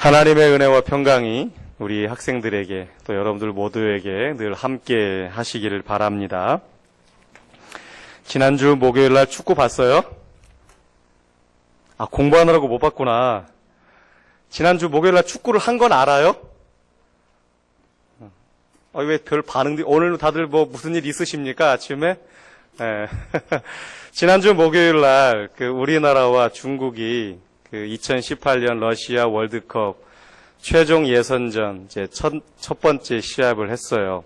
하나님의 은혜와 평강이 우리 학생들에게 또 여러분들 모두에게 늘 함께 하시기를 바랍니다. 지난주 목요일 날 축구 봤어요? 공부하느라고 못 봤구나. 지난주 목요일 날 축구를 한 건 알아요? 왜 별 반응이, 오늘 다들 무슨 일 있으십니까? 아침에? 네. 지난주 목요일 날 우리나라와 중국이 2018년 러시아 월드컵 최종 예선전 이제 첫 번째 시합을 했어요.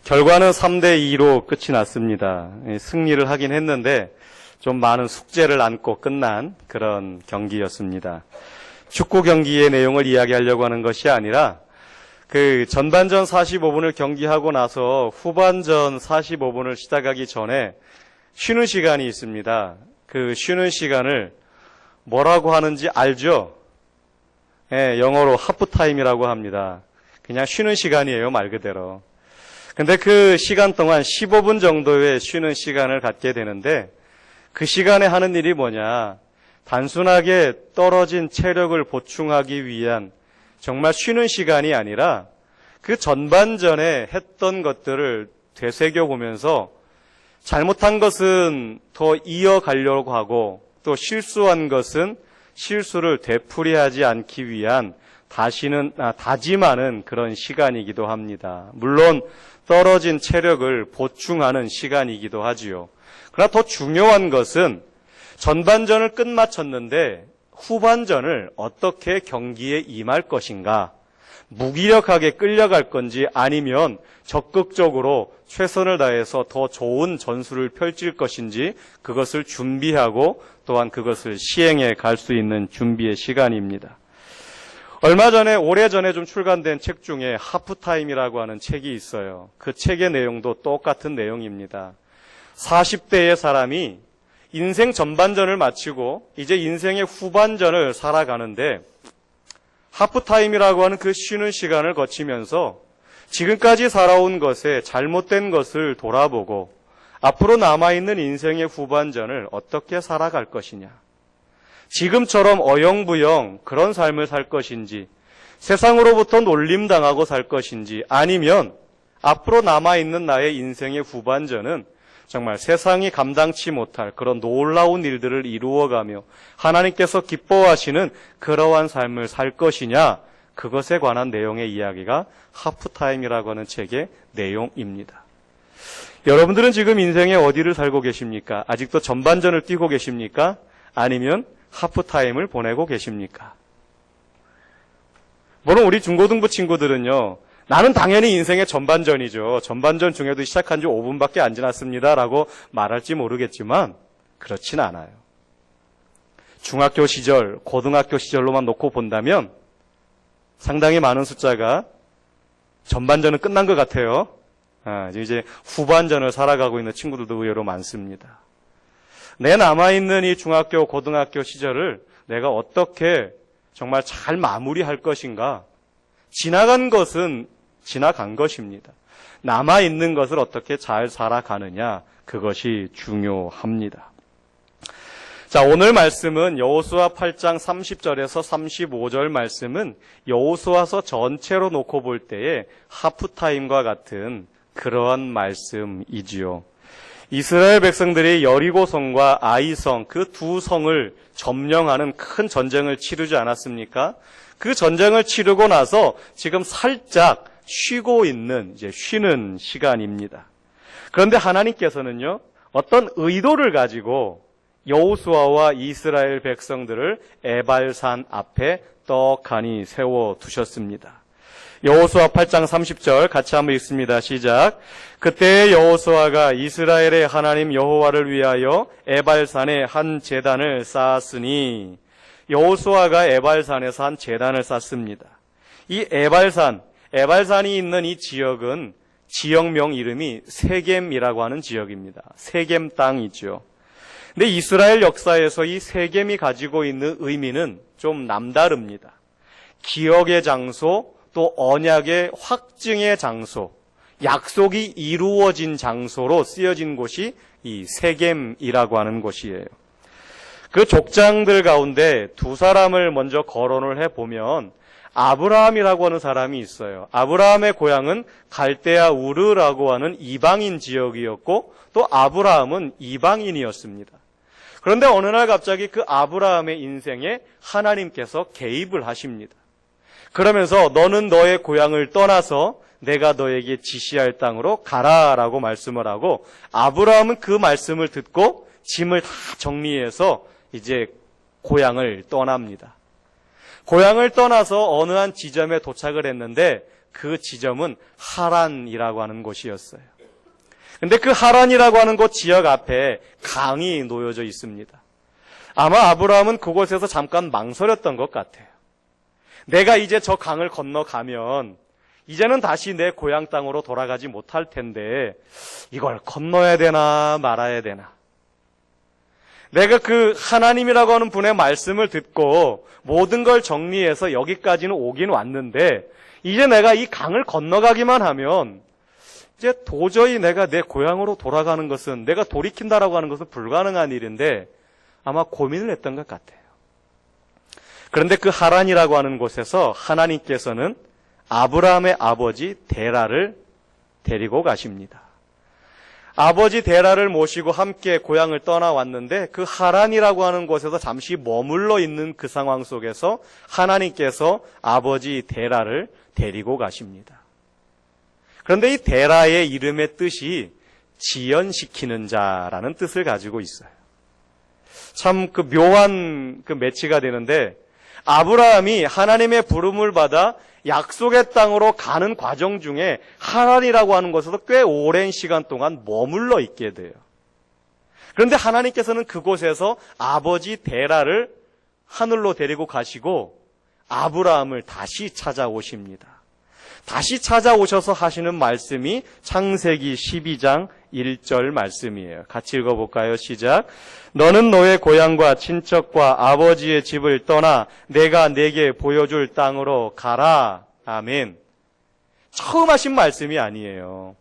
결과는 3대2로 끝이 났습니다. 승리를 하긴 했는데 좀 많은 숙제를 안고 끝난 그런 경기였습니다. 축구 경기의 내용을 이야기하려고 하는 것이 아니라 전반전 45분을 경기하고 나서 후반전 45분을 시작하기 전에 쉬는 시간이 있습니다. 그 쉬는 시간을 뭐라고 하는지 알죠? 네, 영어로 하프타임이라고 합니다. 그냥 쉬는 시간이에요, 말 그대로. 근데 그 시간 동안 15분 정도의 쉬는 시간을 갖게 되는데 그 시간에 하는 일이 뭐냐? 단순하게 떨어진 체력을 보충하기 위한 정말 쉬는 시간이 아니라 그 전반전에 했던 것들을 되새겨 보면서 잘못한 것은 더 이어가려고 하고 또 실수한 것은 실수를 되풀이하지 않기 위한 다짐하는 그런 시간이기도 합니다. 물론 떨어진 체력을 보충하는 시간이기도 하지요. 그러나 더 중요한 것은 전반전을 끝마쳤는데 후반전을 어떻게 경기에 임할 것인가, 무기력하게 끌려갈 건지 아니면 적극적으로 최선을 다해서 더 좋은 전술을 펼칠 것인지 그것을 준비하고 또한 그것을 시행해 갈 수 있는 준비의 시간입니다. 오래전에 좀 출간된 책 중에 하프타임이라고 하는 책이 있어요. 그 책의 내용도 똑같은 내용입니다. 40대의 사람이 인생 전반전을 마치고 이제 인생의 후반전을 살아가는데 하프타임이라고 하는 그 쉬는 시간을 거치면서 지금까지 살아온 것에 잘못된 것을 돌아보고 앞으로 남아있는 인생의 후반전을 어떻게 살아갈 것이냐. 지금처럼 어영부영 그런 삶을 살 것인지, 세상으로부터 놀림당하고 살 것인지, 아니면 앞으로 남아있는 나의 인생의 후반전은 정말 세상이 감당치 못할 그런 놀라운 일들을 이루어가며 하나님께서 기뻐하시는 그러한 삶을 살 것이냐, 그것에 관한 내용의 이야기가 하프타임이라고 하는 책의 내용입니다. 여러분들은 지금 인생의 어디를 살고 계십니까? 아직도 전반전을 뛰고 계십니까? 아니면 하프타임을 보내고 계십니까? 물론 우리 중고등부 친구들은요, 나는 당연히 인생의 전반전이죠. 전반전 중에도 시작한 지 5분밖에 안 지났습니다 라고 말할지 모르겠지만 그렇진 않아요. 중학교 시절, 고등학교 시절로만 놓고 본다면 상당히 많은 숫자가 전반전은 끝난 것 같아요. 이제 후반전을 살아가고 있는 친구들도 의외로 많습니다. 내 남아있는 이 중학교, 고등학교 시절을 내가 어떻게 정말 잘 마무리할 것인가? 지나간 것은 지나간 것입니다. 남아있는 것을 어떻게 잘 살아가느냐, 그것이 중요합니다. 자, 오늘 말씀은 여호수아 8장 30절에서 35절 말씀은 여호수아서 전체로 놓고 볼 때의 하프타임과 같은 그러한 말씀이지요. 이스라엘 백성들이 여리고성과 아이성 그 두 성을 점령하는 큰 전쟁을 치르지 않았습니까? 그 전쟁을 치르고 나서 지금 살짝 쉬고 있는, 이제 쉬는 시간입니다. 그런데 하나님께서는요, 어떤 의도를 가지고 여호수아와 이스라엘 백성들을 에발산 앞에 떡하니 세워두셨습니다. 여호수아 8장 30절 같이 한번 읽습니다. 시작. 그때 여호수아가 이스라엘의 하나님 여호와를 위하여 에발산에 한 제단을 쌓았으니, 여호수아가 에발산에서 한 제단을 쌓습니다. 이 에발산이 있는 이 지역은 지역명 이름이 세겜이라고 하는 지역입니다. 세겜 땅이죠. 근데 이스라엘 역사에서 이 세겜이 가지고 있는 의미는 좀 남다릅니다. 기억의 장소, 또 언약의 확증의 장소, 약속이 이루어진 장소로 쓰여진 곳이 이 세겜이라고 하는 곳이에요. 그 족장들 가운데 두 사람을 먼저 거론을 해보면 아브라함이라고 하는 사람이 있어요. 아브라함의 고향은 갈대아 우르라고 하는 이방인 지역이었고 또 아브라함은 이방인이었습니다. 그런데 어느 날 갑자기 그 아브라함의 인생에 하나님께서 개입을 하십니다. 그러면서 너는 너의 고향을 떠나서 내가 너에게 지시할 땅으로 가라라고 말씀을 하고 아브라함은 그 말씀을 듣고 짐을 다 정리해서 이제 고향을 떠납니다. 고향을 떠나서 어느 한 지점에 도착을 했는데 그 지점은 하란이라고 하는 곳이었어요. 근데 그 하란이라고 하는 곳 지역 앞에 강이 놓여져 있습니다. 아마 아브라함은 그곳에서 잠깐 망설였던 것 같아요. 내가 이제 저 강을 건너가면 이제는 다시 내 고향 땅으로 돌아가지 못할 텐데 이걸 건너야 되나 말아야 되나. 내가 그 하나님이라고 하는 분의 말씀을 듣고 모든 걸 정리해서 여기까지는 오긴 왔는데 이제 내가 이 강을 건너가기만 하면 이제 도저히 내가 내 고향으로 돌아가는 것은 내가 돌이킨다라고 하는 것은 불가능한 일인데 아마 고민을 했던 것 같아요. 그런데 그 하란이라고 하는 곳에서 하나님께서는 아브라함의 아버지 데라를 데리고 가십니다. 아버지 데라를 모시고 함께 고향을 떠나왔는데 그 하란이라고 하는 곳에서 잠시 머물러 있는 그 상황 속에서 하나님께서 아버지 데라를 데리고 가십니다. 그런데 이 데라의 이름의 뜻이 지연시키는 자라는 뜻을 가지고 있어요. 참 그 묘한 그 매치가 되는데 아브라함이 하나님의 부름을 받아 약속의 땅으로 가는 과정 중에 하란이라고 하는 곳에서 꽤 오랜 시간 동안 머물러 있게 돼요. 그런데 하나님께서는 그곳에서 아버지 데라를 하늘로 데리고 가시고 아브라함을 다시 찾아오십니다. 다시 찾아오셔서 하시는 말씀이 창세기 12장 1절 말씀이에요. 같이 읽어볼까요? 시작. 너는 너의 고향과 친척과 아버지의 집을 떠나 내가 내게 보여줄 땅으로 가라. 아멘. 처음 하신 말씀이 아니에요.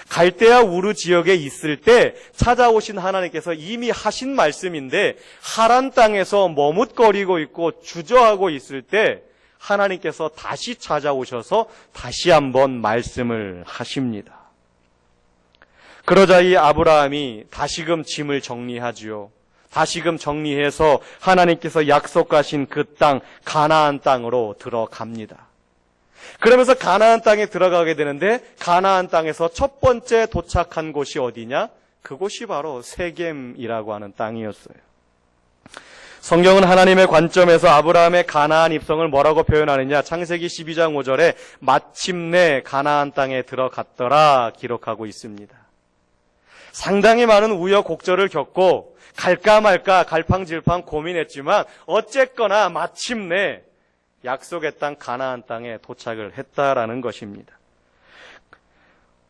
갈대아 우르 지역에 있을 때 찾아오신 하나님께서 이미 하신 말씀인데 하란 땅에서 머뭇거리고 있고 주저하고 있을 때 하나님께서 다시 찾아오셔서 다시 한번 말씀을 하십니다. 그러자 이 아브라함이 다시금 짐을 정리하지요. 다시금 정리해서 하나님께서 약속하신 그 땅 가나안 땅으로 들어갑니다. 그러면서 가나안 땅에 들어가게 되는데 가나안 땅에서 첫 번째 도착한 곳이 어디냐? 그곳이 바로 세겜이라고 하는 땅이었어요. 성경은 하나님의 관점에서 아브라함의 가나안 입성을 뭐라고 표현하느냐? 창세기 12장 5절에 마침내 가나안 땅에 들어갔더라 기록하고 있습니다. 상당히 많은 우여곡절을 겪고 갈까 말까 갈팡질팡 고민했지만 어쨌거나 마침내 약속의 땅 가나안 땅에 도착을 했다라는 것입니다.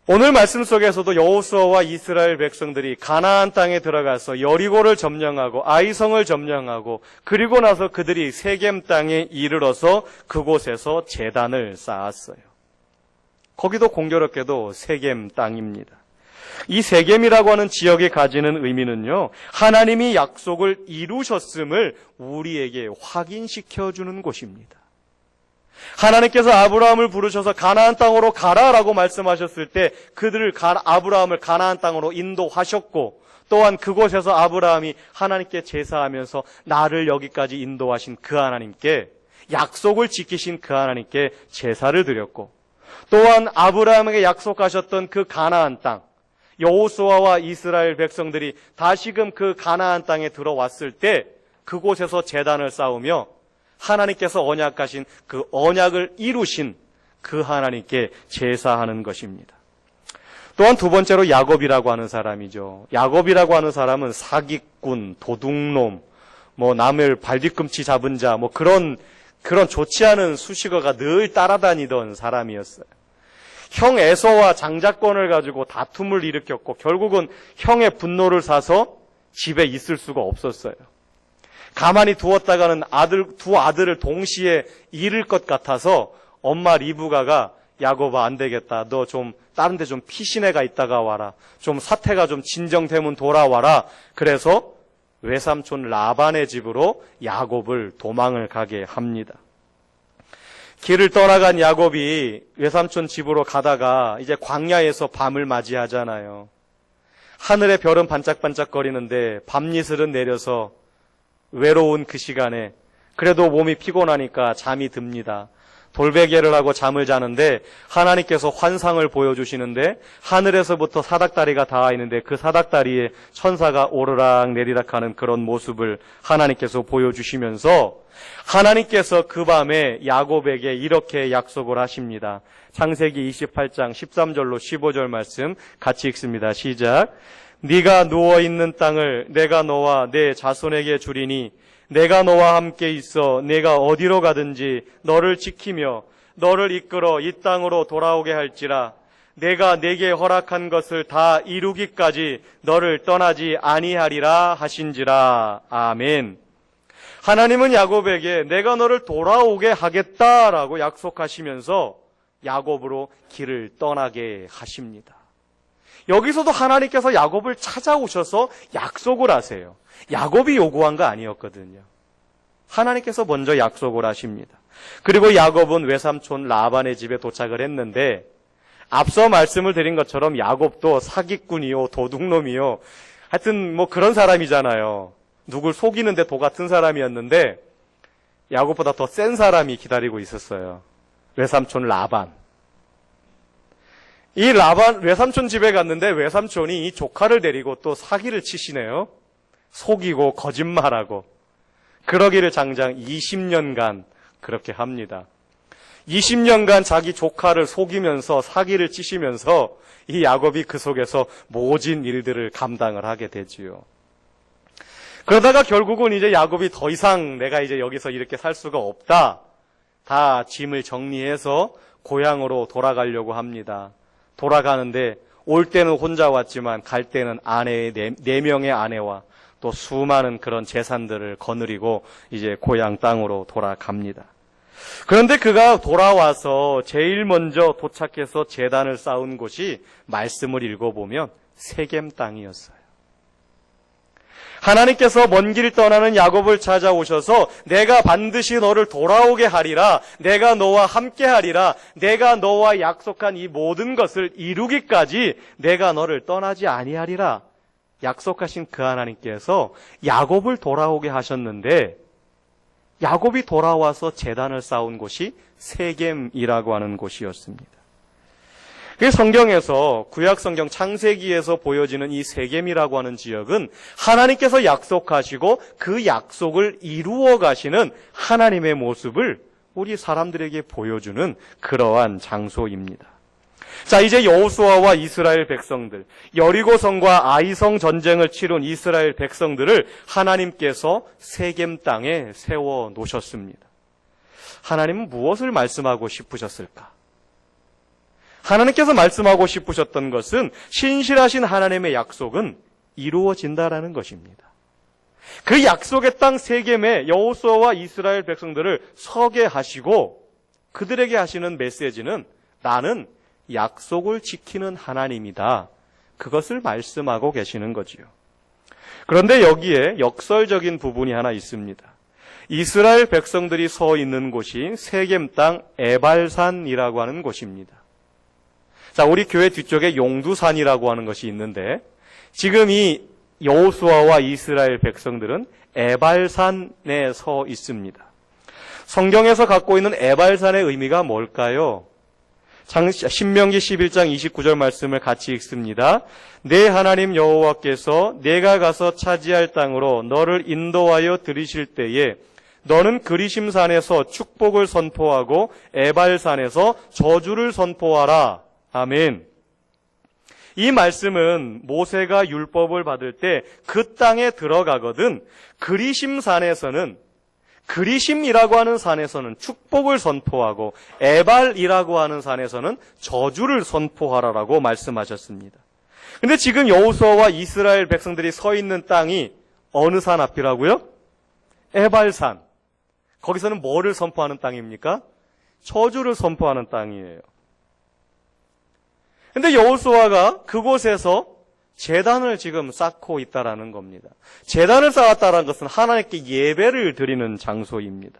오늘 말씀 속에서도 여호수아와 이스라엘 백성들이 가나안 땅에 들어가서 여리고를 점령하고 아이성을 점령하고 그리고 나서 그들이 세겜 땅에 이르러서 그곳에서 제단을 쌓았어요. 거기도 공교롭게도 세겜 땅입니다. 이 세겜이라고 하는 지역이 가지는 의미는요, 하나님이 약속을 이루셨음을 우리에게 확인시켜주는 곳입니다. 하나님께서 아브라함을 부르셔서 가나안 땅으로 가라라고 말씀하셨을 때 아브라함을 가나안 땅으로 인도하셨고 또한 그곳에서 아브라함이 하나님께 제사하면서 나를 여기까지 인도하신 그 하나님께 약속을 지키신 그 하나님께 제사를 드렸고 또한 아브라함에게 약속하셨던 그 가나안 땅 여호수아와 이스라엘 백성들이 다시금 그 가나안 땅에 들어왔을 때 그곳에서 제단을 쌓으며 하나님께서 언약하신 그 언약을 이루신 그 하나님께 제사하는 것입니다. 또한 두 번째로 야곱이라고 하는 사람이죠. 야곱이라고 하는 사람은 사기꾼, 도둑놈, 남을 발뒤꿈치 잡은 자, 그런 좋지 않은 수식어가 늘 따라다니던 사람이었어요. 형 에서와 장자권을 가지고 다툼을 일으켰고 결국은 형의 분노를 사서 집에 있을 수가 없었어요. 가만히 두었다가는 두 아들을 동시에 잃을 것 같아서 엄마 리브가가 야곱아 안 되겠다. 너 좀 다른 데 좀 피신해가 있다가 와라. 좀 사태가 좀 진정되면 돌아와라. 그래서 외삼촌 라반의 집으로 야곱을 도망을 가게 합니다. 길을 떠나간 야곱이 외삼촌 집으로 가다가 이제 광야에서 밤을 맞이하잖아요. 하늘의 별은 반짝반짝거리는데 밤이슬은 내려서 외로운 그 시간에 그래도 몸이 피곤하니까 잠이 듭니다. 돌베개를 하고 잠을 자는데 하나님께서 환상을 보여주시는데 하늘에서부터 사닥다리가 닿아 있는데 그 사닥다리에 천사가 오르락 내리락 하는 그런 모습을 하나님께서 보여주시면서 하나님께서 그 밤에 야곱에게 이렇게 약속을 하십니다. 창세기 28장 13절로 15절 말씀 같이 읽습니다. 시작. 네가 누워있는 땅을 내가 너와 내 자손에게 주리니 내가 너와 함께 있어 내가 어디로 가든지 너를 지키며 너를 이끌어 이 땅으로 돌아오게 할지라. 내가 내게 허락한 것을 다 이루기까지 너를 떠나지 아니하리라 하신지라. 아멘. 하나님은 야곱에게 내가 너를 돌아오게 하겠다라고 약속하시면서 야곱으로 길을 떠나게 하십니다. 여기서도 하나님께서 야곱을 찾아오셔서 약속을 하세요. 야곱이 요구한 거 아니었거든요. 하나님께서 먼저 약속을 하십니다. 그리고 야곱은 외삼촌 라반의 집에 도착을 했는데 앞서 말씀을 드린 것처럼 야곱도 사기꾼이요 도둑놈이요 하여튼 뭐 그런 사람이잖아요. 누굴 속이는데 도 같은 사람이었는데 야곱보다 더 센 사람이 기다리고 있었어요. 외삼촌 라반. 이 라반 외삼촌 집에 갔는데 외삼촌이 이 조카를 데리고 또 사기를 치시네요. 속이고 거짓말하고 그러기를 장장 20년간 그렇게 합니다. 20년간 자기 조카를 속이면서 사기를 치시면서 이 야곱이 그 속에서 모진 일들을 감당을 하게 되지요. 그러다가 결국은 이제 야곱이 더 이상 내가 이제 여기서 이렇게 살 수가 없다. 다 짐을 정리해서 고향으로 돌아가려고 합니다. 돌아가는데 올 때는 혼자 왔지만 갈 때는 아내의 네 명의 아내와 또 수많은 그런 재산들을 거느리고 이제 고향 땅으로 돌아갑니다. 그런데 그가 돌아와서 제일 먼저 도착해서 제단을 쌓은 곳이 말씀을 읽어보면 세겜 땅이었어요. 하나님께서 먼 길 떠나는 야곱을 찾아오셔서 내가 반드시 너를 돌아오게 하리라. 내가 너와 함께 하리라. 내가 너와 약속한 이 모든 것을 이루기까지 내가 너를 떠나지 아니하리라. 약속하신 그 하나님께서 야곱을 돌아오게 하셨는데 야곱이 돌아와서 제단을 쌓은 곳이 세겜이라고 하는 곳이었습니다. 그 성경에서 구약 성경 창세기에서 보여지는 이 세겜이라고 하는 지역은 하나님께서 약속하시고 그 약속을 이루어 가시는 하나님의 모습을 우리 사람들에게 보여주는 그러한 장소입니다. 자, 이제 여호수아와 이스라엘 백성들, 여리고성과 아이성 전쟁을 치룬 이스라엘 백성들을 하나님께서 세겜 땅에 세워 놓으셨습니다. 하나님은 무엇을 말씀하고 싶으셨을까? 하나님께서 말씀하고 싶으셨던 것은 신실하신 하나님의 약속은 이루어진다라는 것입니다. 그 약속의 땅 세겜에 여호수아와 이스라엘 백성들을 서게 하시고 그들에게 하시는 메시지는 나는 약속을 지키는 하나님이다. 그것을 말씀하고 계시는 거지요. 그런데 여기에 역설적인 부분이 하나 있습니다. 이스라엘 백성들이 서 있는 곳이 세겜 땅 에발산이라고 하는 곳입니다. 자, 우리 교회 뒤쪽에 용두산이라고 하는 것이 있는데 지금 이 여호수아와 이스라엘 백성들은 에발산에 서 있습니다. 성경에서 갖고 있는 에발산의 의미가 뭘까요? 신명기 11장 29절 말씀을 같이 읽습니다. 내 하나님 여호와께서 내가 가서 차지할 땅으로 너를 인도하여 들이실 때에 너는 그리심산에서 축복을 선포하고 에발산에서 저주를 선포하라. 아멘. 이 말씀은 모세가 율법을 받을 때 그 땅에 들어가거든 그리심산에서는 그리심이라고 하는 산에서는 축복을 선포하고 에발이라고 하는 산에서는 저주를 선포하라라고 말씀하셨습니다. 근데 지금 여호수아와 이스라엘 백성들이 서 있는 땅이 어느 산 앞이라고요? 에발산. 거기서는 뭐를 선포하는 땅입니까? 저주를 선포하는 땅이에요. 근데 여호수아가 그곳에서 제단을 지금 쌓고 있다라는 겁니다. 제단을 쌓았다는 것은 하나님께 예배를 드리는 장소입니다.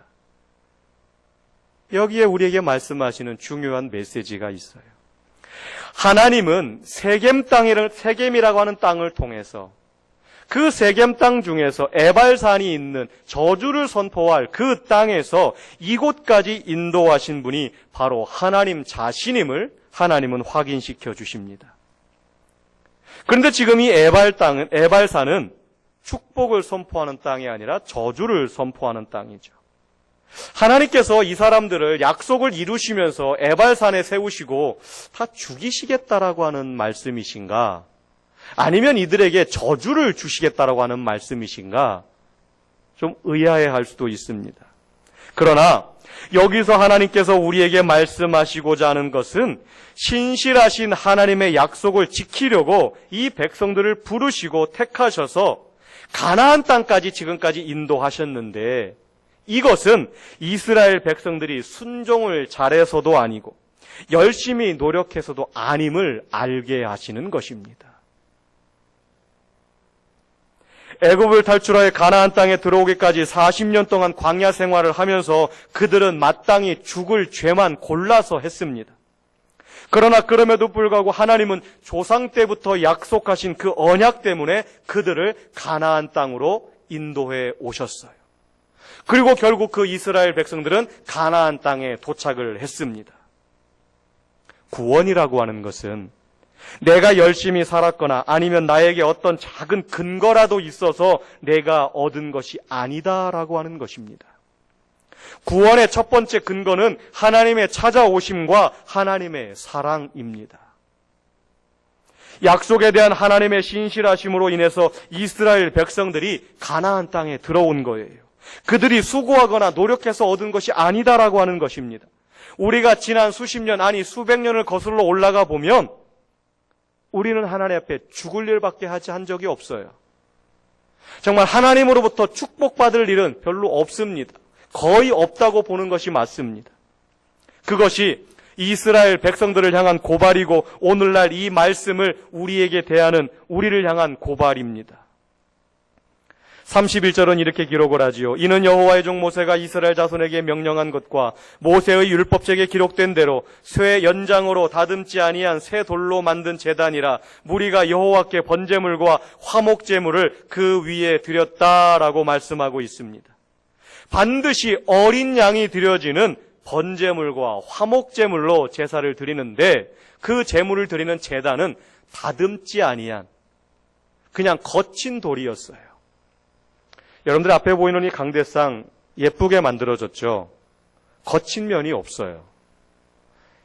여기에 우리에게 말씀하시는 중요한 메시지가 있어요. 하나님은 세겜이라고 하는 땅을 통해서 그 세겜 땅 중에서 에발산이 있는 저주를 선포할 그 땅에서 이곳까지 인도하신 분이 바로 하나님 자신임을 하나님은 확인시켜 주십니다. 그런데 지금 이 에발산은 축복을 선포하는 땅이 아니라 저주를 선포하는 땅이죠. 하나님께서 이 사람들을 약속을 이루시면서 에발산에 세우시고 다 죽이시겠다라고 하는 말씀이신가? 아니면 이들에게 저주를 주시겠다라고 하는 말씀이신가? 좀 의아해할 수도 있습니다. 그러나 여기서 하나님께서 우리에게 말씀하시고자 하는 것은 신실하신 하나님의 약속을 지키려고 이 백성들을 부르시고 택하셔서 가나안 땅까지 지금까지 인도하셨는데, 이것은 이스라엘 백성들이 순종을 잘해서도 아니고 열심히 노력해서도 아님을 알게 하시는 것입니다. 애굽을 탈출하여 가나안 땅에 들어오기까지 40년 동안 광야 생활을 하면서 그들은 마땅히 죽을 죄만 골라서 했습니다. 그러나 그럼에도 불구하고 하나님은 조상 때부터 약속하신 그 언약 때문에 그들을 가나안 땅으로 인도해 오셨어요. 그리고 결국 그 이스라엘 백성들은 가나안 땅에 도착을 했습니다. 구원이라고 하는 것은 내가 열심히 살았거나 아니면 나에게 어떤 작은 근거라도 있어서 내가 얻은 것이 아니다라고 하는 것입니다. 구원의 첫 번째 근거는 하나님의 찾아오심과 하나님의 사랑입니다. 약속에 대한 하나님의 신실하심으로 인해서 이스라엘 백성들이 가나안 땅에 들어온 거예요. 그들이 수고하거나 노력해서 얻은 것이 아니다라고 하는 것입니다. 우리가 지난 수십 년, 아니 수백 년을 거슬러 올라가 보면 우리는 하나님 앞에 죽을 일밖에 하지 한 적이 없어요. 정말 하나님으로부터 축복받을 일은 별로 없습니다. 거의 없다고 보는 것이 맞습니다. 그것이 이스라엘 백성들을 향한 고발이고 오늘날 이 말씀을 우리에게 대하는 우리를 향한 고발입니다. 31절은 이렇게 기록을 하지요. 이는 여호와의 종 모세가 이스라엘 자손에게 명령한 것과 모세의 율법책에 기록된 대로 쇠 연장으로 다듬지 아니한 새 돌로 만든 제단이라 무리가 여호와께 번제물과 화목제물을 그 위에 드렸다라고 말씀하고 있습니다. 반드시 어린 양이 드려지는 번제물과 화목제물로 제사를 드리는데 그 제물을 드리는 제단은 다듬지 아니한 그냥 거친 돌이었어요. 여러분들 앞에 보이는 이 강대상 예쁘게 만들어졌죠. 거친 면이 없어요.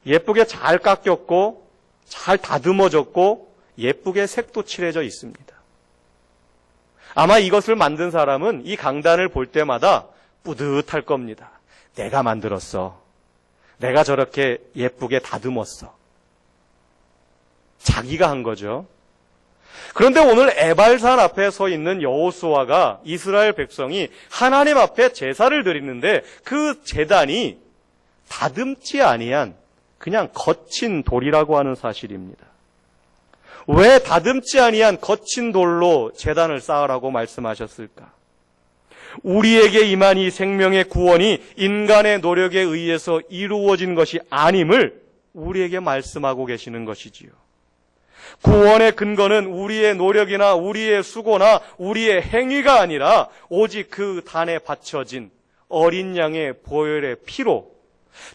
예쁘게 잘 깎였고 잘 다듬어졌고 예쁘게 색도 칠해져 있습니다. 아마 이것을 만든 사람은 이 강단을 볼 때마다 뿌듯할 겁니다. 내가 만들었어. 내가 저렇게 예쁘게 다듬었어. 자기가 한 거죠. 그런데 오늘 에발산 앞에 서 있는 여호수아가 이스라엘 백성이 하나님 앞에 제사를 드리는데 그 제단이 다듬지 아니한 그냥 거친 돌이라고 하는 사실입니다. 왜 다듬지 아니한 거친 돌로 제단을 쌓으라고 말씀하셨을까? 우리에게 임한 이 생명의 구원이 인간의 노력에 의해서 이루어진 것이 아님을 우리에게 말씀하고 계시는 것이지요. 구원의 근거는 우리의 노력이나 우리의 수고나 우리의 행위가 아니라 오직 그 단에 바쳐진 어린 양의 보혈의 피로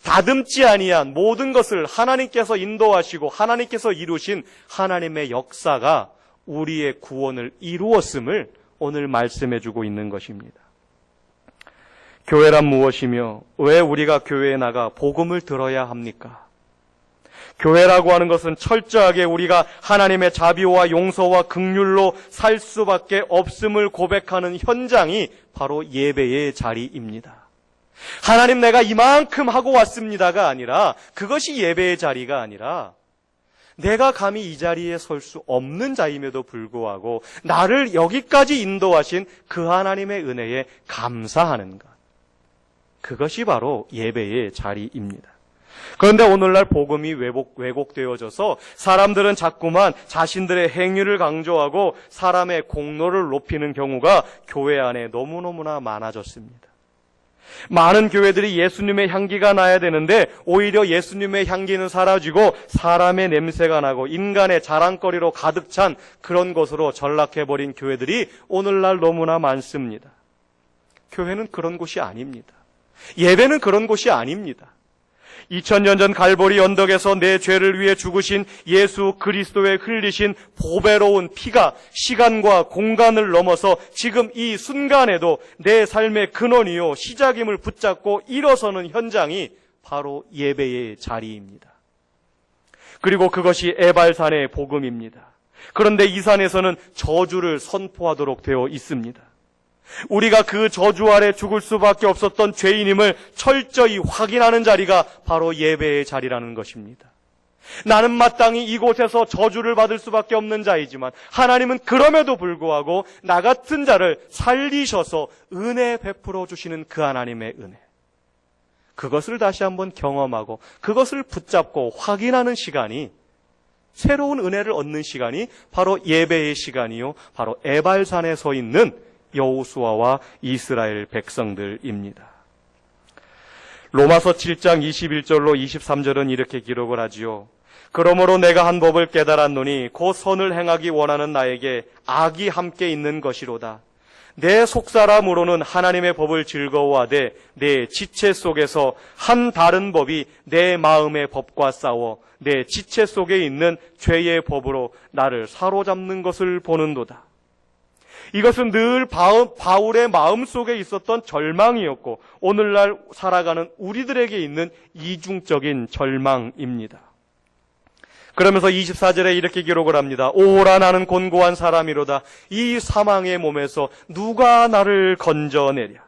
다듬지 아니한 모든 것을 하나님께서 인도하시고 하나님께서 이루신 하나님의 역사가 우리의 구원을 이루었음을 오늘 말씀해주고 있는 것입니다. 교회란 무엇이며 왜 우리가 교회에 나가 복음을 들어야 합니까? 교회라고 하는 것은 철저하게 우리가 하나님의 자비와 용서와 긍휼로 살 수밖에 없음을 고백하는 현장이 바로 예배의 자리입니다. 하나님 내가 이만큼 하고 왔습니다가 아니라 그것이 예배의 자리가 아니라 내가 감히 이 자리에 설 수 없는 자임에도 불구하고 나를 여기까지 인도하신 그 하나님의 은혜에 감사하는 것. 그것이 바로 예배의 자리입니다. 그런데 오늘날 복음이 왜곡되어져서 사람들은 자꾸만 자신들의 행위를 강조하고 사람의 공로를 높이는 경우가 교회 안에 너무너무나 많아졌습니다. 많은 교회들이 예수님의 향기가 나야 되는데 오히려 예수님의 향기는 사라지고 사람의 냄새가 나고 인간의 자랑거리로 가득 찬 그런 것으로 전락해버린 교회들이 오늘날 너무나 많습니다. 교회는 그런 곳이 아닙니다. 예배는 그런 곳이 아닙니다. 2000년 전 갈보리 언덕에서 내 죄를 위해 죽으신 예수 그리스도의 흘리신 보배로운 피가 시간과 공간을 넘어서 지금 이 순간에도 내 삶의 근원이요 시작임을 붙잡고 일어서는 현장이 바로 예배의 자리입니다. 그리고 그것이 에발산의 복음입니다. 그런데 이 산에서는 저주를 선포하도록 되어 있습니다. 우리가 그 저주 아래 죽을 수밖에 없었던 죄인임을 철저히 확인하는 자리가 바로 예배의 자리라는 것입니다. 나는 마땅히 이곳에서 저주를 받을 수밖에 없는 자이지만 하나님은 그럼에도 불구하고 나 같은 자를 살리셔서 은혜 베풀어 주시는 그 하나님의 은혜, 그것을 다시 한번 경험하고 그것을 붙잡고 확인하는 시간이, 새로운 은혜를 얻는 시간이 바로 예배의 시간이요, 바로 에발산에 서 있는 여호수아와 이스라엘 백성들입니다. 로마서 7장 21절로 23절은 이렇게 기록을 하지요. 그러므로 내가 한 법을 깨달았노니 곧 선을 행하기 원하는 나에게 악이 함께 있는 것이로다. 내 속사람으로는 하나님의 법을 즐거워하되 내 지체 속에서 한 다른 법이 내 마음의 법과 싸워 내 지체 속에 있는 죄의 법으로 나를 사로잡는 것을 보는도다. 이것은 늘 바울의 마음속에 있었던 절망이었고 오늘날 살아가는 우리들에게 있는 이중적인 절망입니다. 그러면서 24절에 이렇게 기록을 합니다. 오라 나는 곤고한 사람이로다. 이 사망의 몸에서 누가 나를 건져내랴.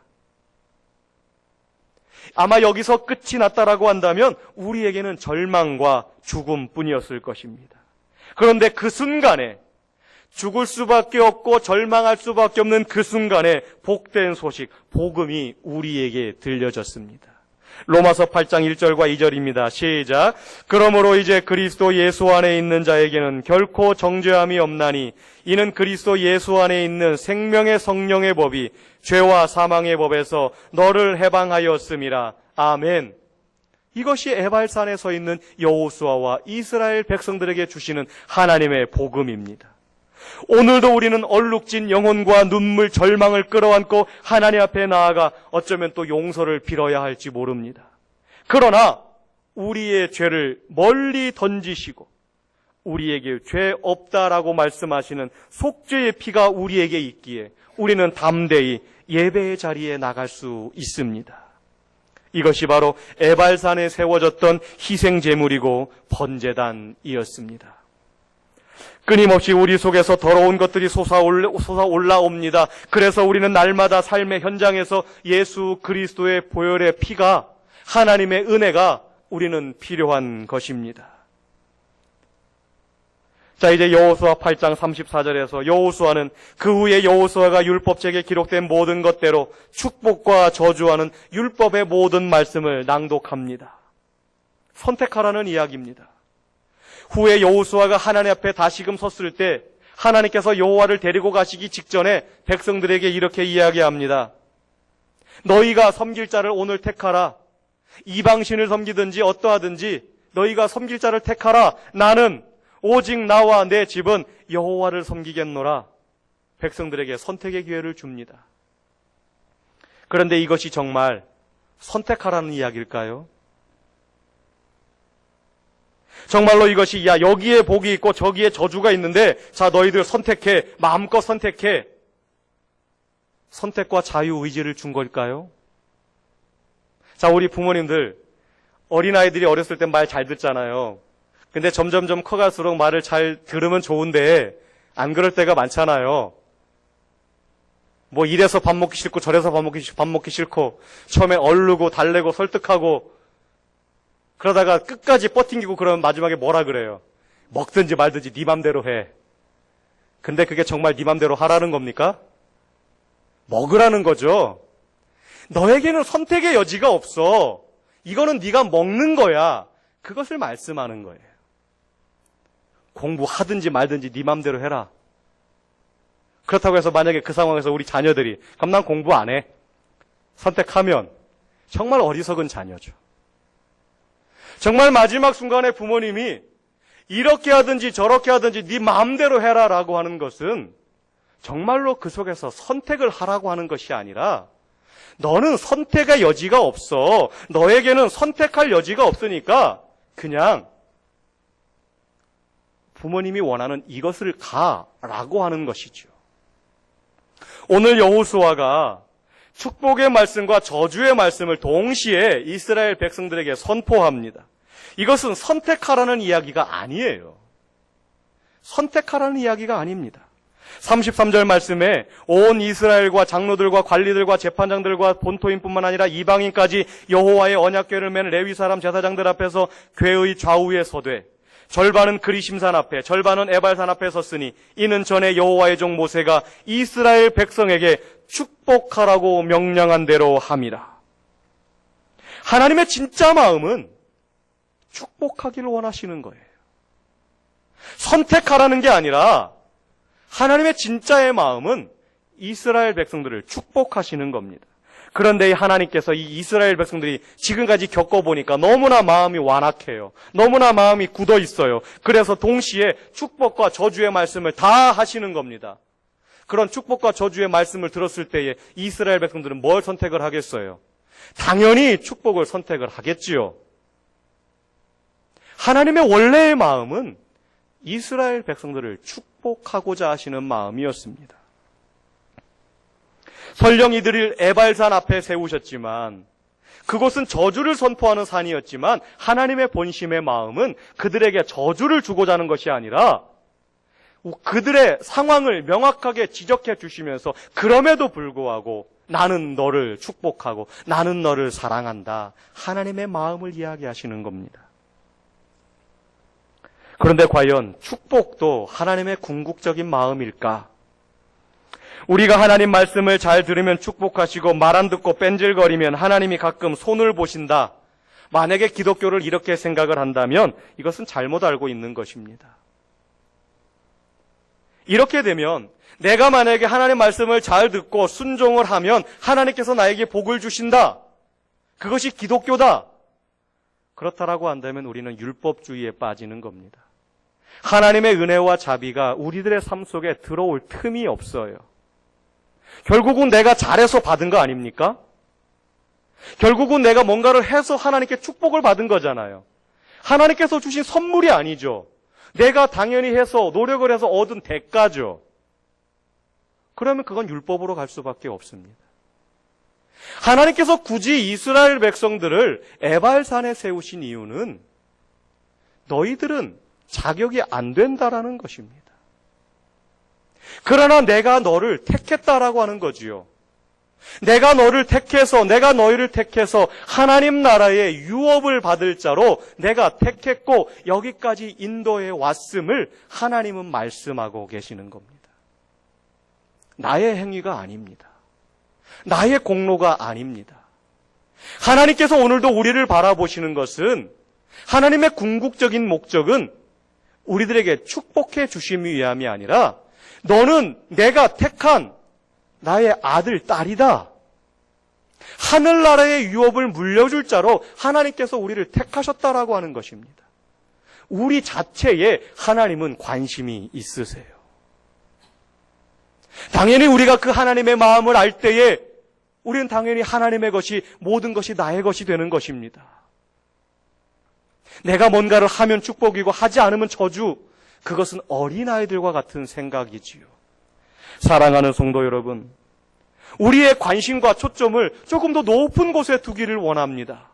아마 여기서 끝이 났다라고 한다면 우리에게는 절망과 죽음뿐이었을 것입니다. 그런데 그 순간에, 죽을 수밖에 없고 절망할 수밖에 없는 그 순간에 복된 소식, 복음이 우리에게 들려졌습니다. 로마서 8장 1절과 2절입니다. 시작. 그러므로 이제 그리스도 예수 안에 있는 자에게는 결코 정죄함이 없나니 이는 그리스도 예수 안에 있는 생명의 성령의 법이 죄와 사망의 법에서 너를 해방하였음이라. 아멘. 이것이 에발산에 서 있는 여호수아와 이스라엘 백성들에게 주시는 하나님의 복음입니다. 오늘도 우리는 얼룩진 영혼과 눈물, 절망을 끌어안고 하나님 앞에 나아가 어쩌면 또 용서를 빌어야 할지 모릅니다. 그러나 우리의 죄를 멀리 던지시고 우리에게 죄 없다라고 말씀하시는 속죄의 피가 우리에게 있기에 우리는 담대히 예배의 자리에 나갈 수 있습니다. 이것이 바로 에발산에 세워졌던 희생제물이고 번제단이었습니다. 끊임없이 우리 속에서 더러운 것들이 솟아올라옵니다. 그래서 우리는 날마다 삶의 현장에서 예수 그리스도의 보혈의 피가, 하나님의 은혜가 우리는 필요한 것입니다. 자, 이제 여호수아 8장 34절에서 여호수아는 그 후에 여호수아가 율법책에 기록된 모든 것대로 축복과 저주하는 율법의 모든 말씀을 낭독합니다. 선택하라는 이야기입니다. 후에 여호수아가 하나님 앞에 다시금 섰을 때 하나님께서 여호와를 데리고 가시기 직전에 백성들에게 이렇게 이야기합니다. 너희가 섬길 자를 오늘 택하라. 이방신을 섬기든지 어떠하든지 너희가 섬길 자를 택하라. 나는 오직 나와 내 집은 여호와를 섬기겠노라. 백성들에게 선택의 기회를 줍니다. 그런데 이것이 정말 선택하라는 이야기일까요? 정말로 이것이 야 여기에 복이 있고 저기에 저주가 있는데 자 너희들 선택해, 마음껏 선택해, 선택과 자유의지를 준 걸까요? 자, 우리 부모님들 어린아이들이 어렸을 땐 말 잘 듣잖아요. 근데 점점점 커갈수록 말을 잘 들으면 좋은데 안 그럴 때가 많잖아요. 뭐 이래서 밥 먹기 싫고 저래서 밥 먹기 싫고 처음에 얼르고 달래고 설득하고 그러다가 끝까지 버팅기고 그러면 마지막에 뭐라 그래요? 먹든지 말든지 네 맘대로 해. 근데 그게 정말 네 맘대로 하라는 겁니까? 먹으라는 거죠. 너에게는 선택의 여지가 없어. 이거는 네가 먹는 거야. 그것을 말씀하는 거예요. 공부하든지 말든지 네 맘대로 해라. 그렇다고 해서 만약에 그 상황에서 우리 자녀들이 그럼 난 공부 안 해. 선택하면 정말 어리석은 자녀죠. 정말 마지막 순간에 부모님이 이렇게 하든지 저렇게 하든지 네 마음대로 해라라고 하는 것은 정말로 그 속에서 선택을 하라고 하는 것이 아니라 너는 선택의 여지가 없어. 너에게는 선택할 여지가 없으니까 그냥 부모님이 원하는 이것을 가라고 하는 것이죠. 오늘 여호수아가 축복의 말씀과 저주의 말씀을 동시에 이스라엘 백성들에게 선포합니다. 이것은 선택하라는 이야기가 아니에요. 선택하라는 이야기가 아닙니다. 33절 말씀에 온 이스라엘과 장로들과 관리들과 재판장들과 본토인뿐만 아니라 이방인까지 여호와의 언약궤를 맨 레위 사람 제사장들 앞에서 궤의 좌우에 서되 절반은 그리심산 앞에 절반은 에발산 앞에 섰으니 이는 전에 여호와의 종 모세가 이스라엘 백성에게 축복하라고 명령한 대로 함이라. 하나님의 진짜 마음은 축복하기를 원하시는 거예요. 선택하라는 게 아니라 하나님의 진짜의 마음은 이스라엘 백성들을 축복하시는 겁니다. 그런데 하나님께서 이 이스라엘 백성들이 지금까지 겪어보니까 너무나 마음이 완악해요. 너무나 마음이 굳어 있어요. 그래서 동시에 축복과 저주의 말씀을 다 하시는 겁니다. 그런 축복과 저주의 말씀을 들었을 때에 이스라엘 백성들은 뭘 선택을 하겠어요? 당연히 축복을 선택을 하겠지요. 하나님의 원래의 마음은 이스라엘 백성들을 축복하고자 하시는 마음이었습니다. 설령 이들을 에발산 앞에 세우셨지만 그곳은 저주를 선포하는 산이었지만 하나님의 본심의 마음은 그들에게 저주를 주고자 하는 것이 아니라 그들의 상황을 명확하게 지적해 주시면서 그럼에도 불구하고 나는 너를 축복하고 나는 너를 사랑한다. 하나님의 마음을 이야기하시는 겁니다. 그런데 과연 축복도 하나님의 궁극적인 마음일까? 우리가 하나님 말씀을 잘 들으면 축복하시고 말 안 듣고 뺀질거리면 하나님이 가끔 손을 보신다. 만약에 기독교를 이렇게 생각을 한다면 이것은 잘못 알고 있는 것입니다. 이렇게 되면 내가 만약에 하나님 말씀을 잘 듣고 순종을 하면 하나님께서 나에게 복을 주신다. 그것이 기독교다. 그렇다라고 한다면 우리는 율법주의에 빠지는 겁니다. 하나님의 은혜와 자비가 우리들의 삶 속에 들어올 틈이 없어요. 결국은 내가 잘해서 받은 거 아닙니까? 결국은 내가 뭔가를 해서 하나님께 축복을 받은 거잖아요. 하나님께서 주신 선물이 아니죠. 내가 당연히 해서 노력을 해서 얻은 대가죠. 그러면 그건 율법으로 갈 수밖에 없습니다. 하나님께서 굳이 이스라엘 백성들을 에발산에 세우신 이유는 너희들은 자격이 안 된다라는 것입니다. 그러나 내가 너를 택했다라고 하는 거지요. 내가 너를 택해서, 내가 너희를 택해서 하나님 나라의 유업을 받을 자로 내가 택했고 여기까지 인도해 왔음을 하나님은 말씀하고 계시는 겁니다. 나의 행위가 아닙니다. 나의 공로가 아닙니다. 하나님께서 오늘도 우리를 바라보시는 것은 하나님의 궁극적인 목적은 우리들에게 축복해 주심이 위함이 아니라 너는 내가 택한 나의 아들, 딸이다. 하늘나라의 유업을 물려줄 자로 하나님께서 우리를 택하셨다라고 하는 것입니다. 우리 자체에 하나님은 관심이 있으세요. 당연히 우리가 그 하나님의 마음을 알 때에 우리는 당연히 하나님의 것이 모든 것이 나의 것이 되는 것입니다. 내가 뭔가를 하면 축복이고 하지 않으면 저주, 그것은 어린아이들과 같은 생각이지요. 사랑하는 성도 여러분, 우리의 관심과 초점을 조금 더 높은 곳에 두기를 원합니다.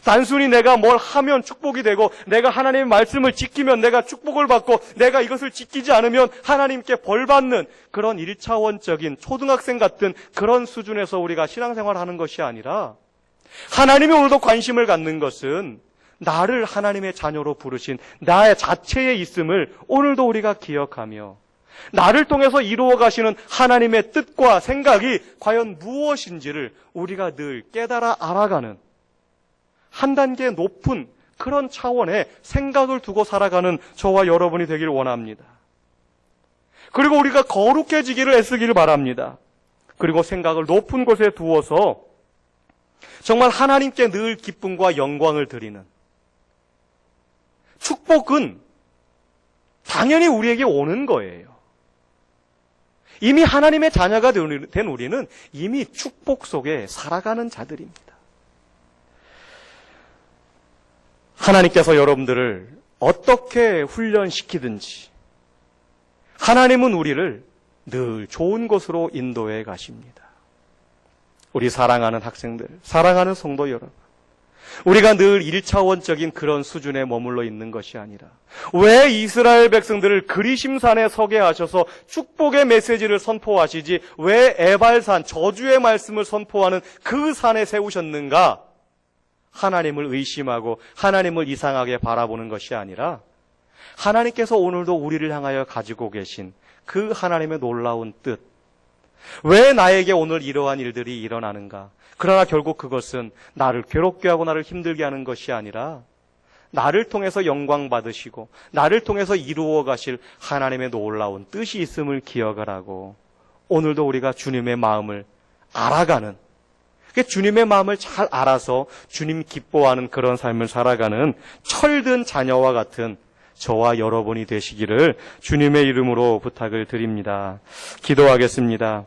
단순히 내가 뭘 하면 축복이 되고 내가 하나님의 말씀을 지키면 내가 축복을 받고 내가 이것을 지키지 않으면 하나님께 벌받는 그런 1차원적인 초등학생 같은 그런 수준에서 우리가 신앙생활을 하는 것이 아니라 하나님이 오늘도 관심을 갖는 것은 나를 하나님의 자녀로 부르신 나의 자체에 있음을 오늘도 우리가 기억하며 나를 통해서 이루어 가시는 하나님의 뜻과 생각이 과연 무엇인지를 우리가 늘 깨달아 알아가는 한 단계 높은 그런 차원의 생각을 두고 살아가는 저와 여러분이 되길 원합니다. 그리고 우리가 거룩해지기를 애쓰기를 바랍니다. 그리고 생각을 높은 곳에 두어서 정말 하나님께 늘 기쁨과 영광을 드리는 축복은 당연히 우리에게 오는 거예요. 이미 하나님의 자녀가 된 우리는 이미 축복 속에 살아가는 자들입니다. 하나님께서 여러분들을 어떻게 훈련시키든지 하나님은 우리를 늘 좋은 곳으로 인도해 가십니다. 우리 사랑하는 학생들, 사랑하는 성도 여러분, 우리가 늘 1차원적인 그런 수준에 머물러 있는 것이 아니라 왜 이스라엘 백성들을 그리심산에 서게 하셔서 축복의 메시지를 선포하시지 왜 에발산, 저주의 말씀을 선포하는 그 산에 세우셨는가? 하나님을 의심하고 하나님을 이상하게 바라보는 것이 아니라 하나님께서 오늘도 우리를 향하여 가지고 계신 그 하나님의 놀라운 뜻, 왜 나에게 오늘 이러한 일들이 일어나는가? 그러나 결국 그것은 나를 괴롭게 하고 나를 힘들게 하는 것이 아니라 나를 통해서 영광 받으시고 나를 통해서 이루어 가실 하나님의 놀라운 뜻이 있음을 기억하라고 오늘도 우리가 주님의 마음을 알아가는, 주님의 마음을 잘 알아서 주님 기뻐하는 그런 삶을 살아가는 철든 자녀와 같은 저와 여러분이 되시기를 주님의 이름으로 부탁을 드립니다. 기도하겠습니다.